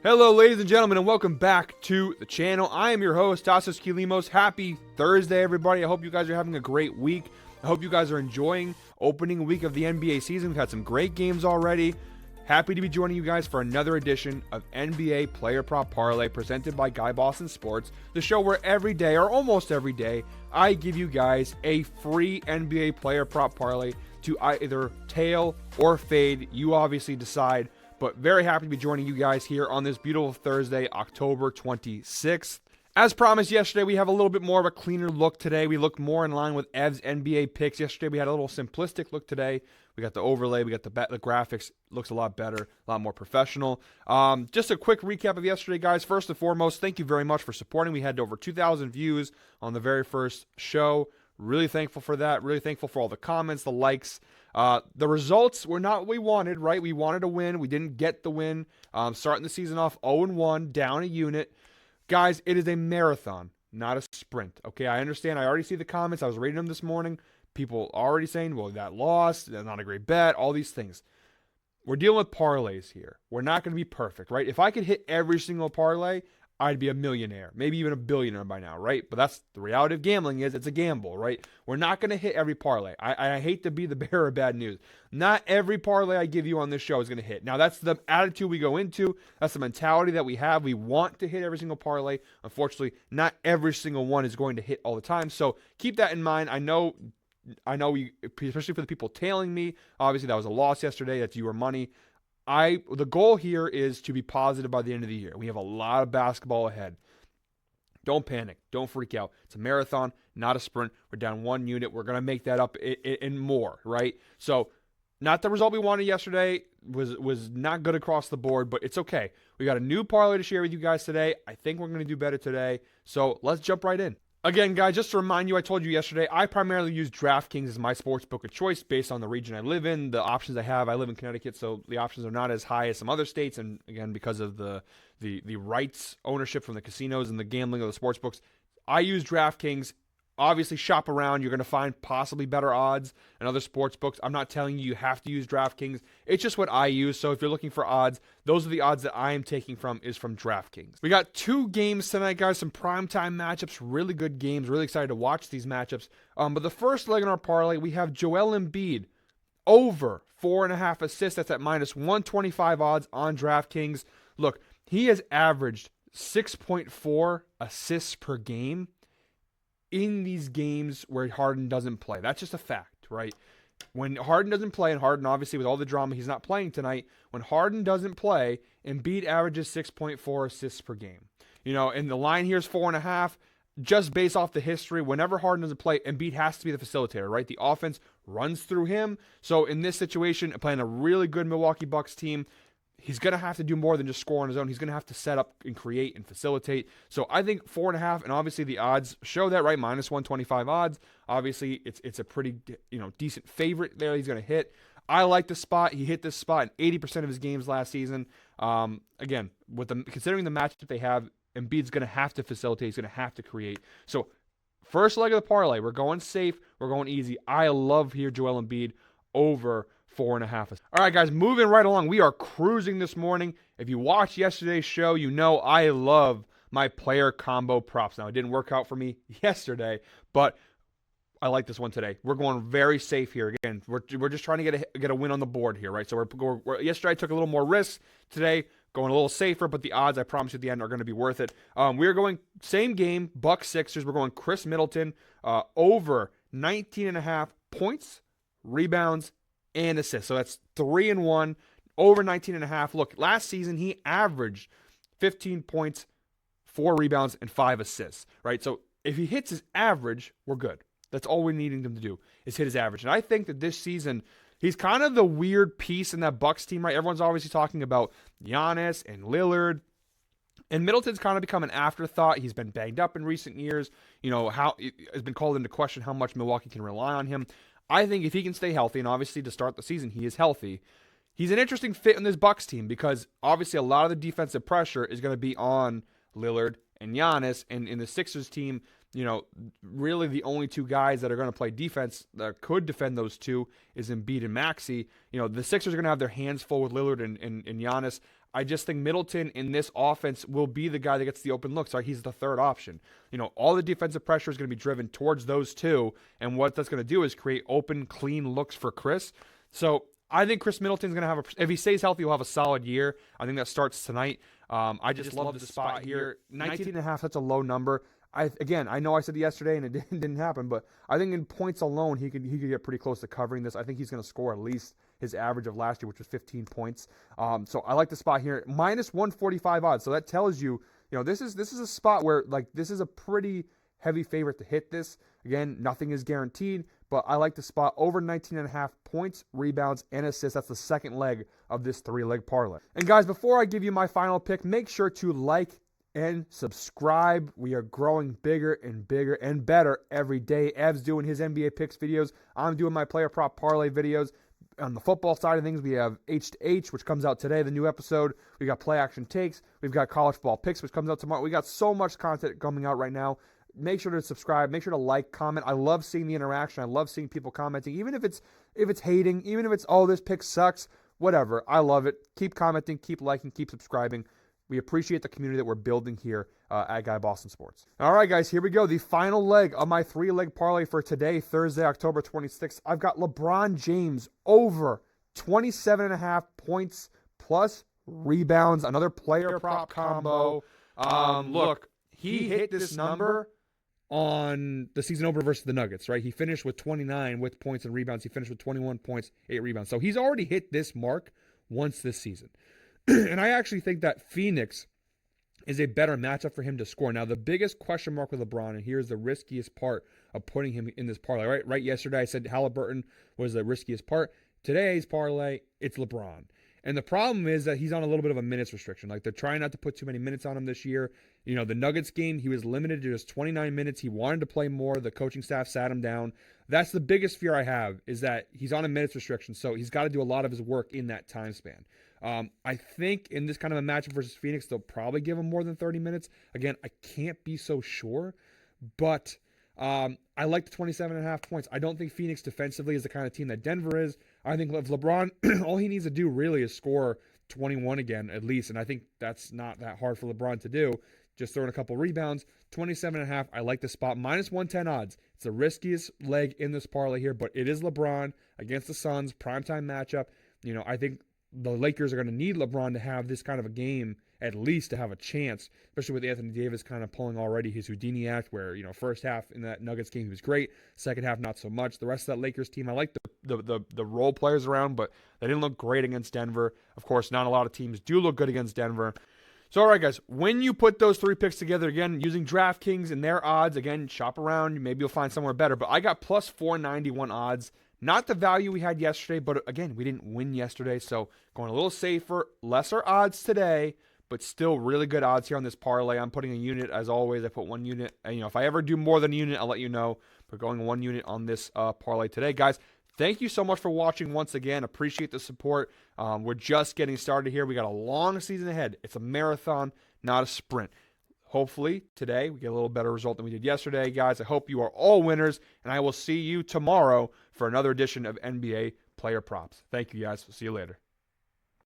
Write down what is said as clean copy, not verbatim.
Hello, ladies and gentlemen, and welcome back to the channel. I am your host, Tasos Kilimos. Happy Thursday, everybody. I hope you guys are having a great week. I hope you guys are enjoying opening week of the NBA season. We've had some great games already. Happy to be joining you guys for another edition of NBA Player Prop Parlay presented by Guy Boston Sports, the show where every day, or almost every day, I give you guys a free NBA Player Prop Parlay to either tail or fade. You obviously decide. But very happy to be joining you guys here on this beautiful Thursday, October 26th. As promised yesterday, we have a little bit more of a cleaner look today. We looked more in line with Ev's NBA picks. Yesterday, we had a little simplistic look today. We got the overlay, we got the graphics. Looks a lot better, a lot more professional. Just a quick recap of yesterday, guys. First and foremost, thank you very much for supporting. We had over 2,000 views on the very first show. Really thankful for that. Really thankful for all the comments, the likes. The results were not what we wanted, right? We wanted a win. We didn't get the win. Starting the season off 0-1, down a unit. Guys, it is a marathon, not a sprint. Okay, I understand. I already see the comments. I was reading them this morning. People already saying, well, that lost. That's not a great bet. All these things. We're dealing with parlays here. We're not going to be perfect, right? If I could hit every single parlay, I'd be a millionaire, maybe even a billionaire by now, right? But that's the reality of gambling is it's a gamble, right? We're not going to hit every parlay. I hate to be the bearer of bad news. Not every parlay I give you on this show is going to hit. Now, that's the attitude we go into. That's the mentality that we have. We want to hit every single parlay. Unfortunately, not every single one is going to hit all the time. So keep that in mind. I know we, especially for the people tailing me, obviously that was a loss yesterday. That's your money. The goal here is to be positive by the end of the year. We have a lot of basketball ahead. Don't panic. Don't freak out. It's a marathon, not a sprint. We're down one unit. We're going to make that up in more, right? So not the result we wanted yesterday. Was not good across the board, but it's okay. We got a new parlay to share with you guys today. I think we're going to do better today. So let's jump right in. Again, guys, just to remind you, I told you yesterday, I primarily use DraftKings as my sportsbook of choice based on the region I live in, the options I have. I live in Connecticut, so the options are not as high as some other states, and again, because of the rights ownership from the casinos and the gambling of the sportsbooks, I use DraftKings. Obviously, shop around. You're going to find possibly better odds than other sports books. I'm not telling you have to use DraftKings. It's just what I use. So if you're looking for odds, those are the odds that I am taking from DraftKings. We got two games tonight, guys. Some primetime matchups. Really good games. Really excited to watch these matchups. But the first leg in our parlay, we have Joel Embiid over 4.5 assists. That's at minus 125 odds on DraftKings. Look, he has averaged 6.4 assists per game in these games where Harden doesn't play. That's just a fact, right? When Harden doesn't play, and Harden obviously with all the drama, he's not playing tonight. When Harden doesn't play, Embiid averages 6.4 assists per game. You know, and the line here is 4.5. Just based off the history, whenever Harden doesn't play, Embiid has to be the facilitator, right? The offense runs through him. So in this situation, playing a really good Milwaukee Bucks team, he's going to have to do more than just score on his own. He's going to have to set up and create and facilitate. So I think 4.5, and obviously the odds show that, right? Minus 125 odds. Obviously, it's a pretty decent favorite there he's going to hit. I like the spot. He hit this spot in 80% of his games last season. Again, considering the matchup they have, Embiid's going to have to facilitate. He's going to have to create. So first leg of the parlay, we're going safe. We're going easy. I love here Joel Embiid over 4.5. All right, guys, moving right along. We are cruising this morning. If you watched yesterday's show, you know I love my player combo props. Now, it didn't work out for me yesterday, but I like this one today. We're going very safe here. Again, we're just trying to get a win on the board here, right? So yesterday I took a little more risk. Today, going a little safer, but the odds, I promise you at the end, are going to be worth it. We're going same game, Bucks Sixers. We're going Chris Middleton over 19.5 points, rebounds, and assists. So that's 3-1, over 19.5. Look, last season he averaged 15 points, 4 rebounds, and 5 assists, right? So if he hits his average, we're good. That's all we're needing him to do is hit his average. And I think that this season, he's kind of the weird piece in that Bucks team, right? Everyone's obviously talking about Giannis and Lillard. And Middleton's kind of become an afterthought. He's been banged up in recent years. You know, how it has been called into question how much Milwaukee can rely on him. I think if he can stay healthy, and obviously to start the season he is healthy, he's an interesting fit in this Bucks team because obviously a lot of the defensive pressure is going to be on Lillard and Giannis. And in the Sixers team, you know, really the only two guys that are going to play defense that could defend those two is Embiid and Maxey. You know, the Sixers are going to have their hands full with Lillard and Giannis. I just think Middleton in this offense will be the guy that gets the open looks. Right? He's the third option. All the defensive pressure is going to be driven towards those two, and what that's going to do is create open, clean looks for Chris. So I think Chris Middleton's going to have if he stays healthy, he'll have a solid year. I think that starts tonight. I just love the spot here. 19.5, that's a low number. I know I said yesterday and it didn't happen, but I think in points alone, he could get pretty close to covering this. I think he's going to score at least his average of last year, which was 15 points. So I like the spot here. Minus 145 odds. So that tells you, this is a spot where this is a pretty heavy favorite to hit this. Again, nothing is guaranteed, but I like the spot over 19.5 points, rebounds, and assists. That's the second leg of this 3-leg parlay. And guys, before I give you my final pick, make sure to like and subscribe. We are growing bigger and bigger and better every day. Ev's doing his NBA picks videos. I'm doing my player prop parlay videos. On the football side of things, we have H to H, which comes out today, the new episode. We got play action takes. We've got college football picks, which comes out tomorrow. We got so much content coming out right now. Make sure to subscribe. Make sure to like, comment. I love seeing the interaction. I love seeing people commenting, even if it's hating, even if it's, oh, this pick sucks, whatever. I love it. Keep commenting, keep liking, keep subscribing. We appreciate the community that we're building here at Guy Boston Sports. All right, guys, here we go. The final leg of my 3-leg parlay for today, Thursday, October 26th. I've got LeBron James over 27.5 points plus rebounds. Another player prop combo. Look, he hit this number on the season opener versus the Nuggets, right? He finished with 29 with points and rebounds. He finished with 21 points, 8 rebounds. So he's already hit this mark once this season. And I actually think that Phoenix is a better matchup for him to score. Now, the biggest question mark with LeBron, and here's the riskiest part of putting him in this parlay. Right. Yesterday, I said Halliburton was the riskiest part. Today's parlay, it's LeBron. And the problem is that he's on a little bit of a minutes restriction. They're trying not to put too many minutes on him this year. The Nuggets game, he was limited to just 29 minutes. He wanted to play more. The coaching staff sat him down. That's the biggest fear I have, is that he's on a minutes restriction, so he's got to do a lot of his work in that time span. I think in this kind of a matchup versus Phoenix, they'll probably give him more than 30 minutes. Again, I can't be so sure, but I like the 27.5 points. I don't think Phoenix defensively is the kind of team that Denver is. I think if LeBron, all he needs to do really is score 21 again at least, and I think that's not that hard for LeBron to do. Just throwing a couple rebounds. 27.5, I like the spot. Minus 110 odds. It's the riskiest leg in this parlay here, but it is LeBron against the Suns, primetime matchup. I think the Lakers are going to need LeBron to have this kind of a game, at least to have a chance, especially with Anthony Davis kind of pulling already his Houdini act where, first half in that Nuggets game he was great, second half not so much. The rest of that Lakers team, I like the role players around, but they didn't look great against Denver. Of course, not a lot of teams do look good against Denver. So, all right, guys, when you put those 3 picks together, again, using DraftKings and their odds, again, shop around. Maybe you'll find somewhere better. But I got plus 491 odds. Not the value we had yesterday, but again, we didn't win yesterday. So going a little safer, lesser odds today, but still really good odds here on this parlay. I'm putting a unit, as always. I put 1 unit. And, if I ever do more than a unit, I'll let you know. But going 1 unit on this parlay today. Guys, thank you so much for watching once again. Appreciate the support. We're just getting started here. We got a long season ahead. It's a marathon, not a sprint. Hopefully today we get a little better result than we did yesterday, guys. I hope you are all winners, and I will see you tomorrow for another edition of NBA Player Props. Thank you, guys. We'll see you later.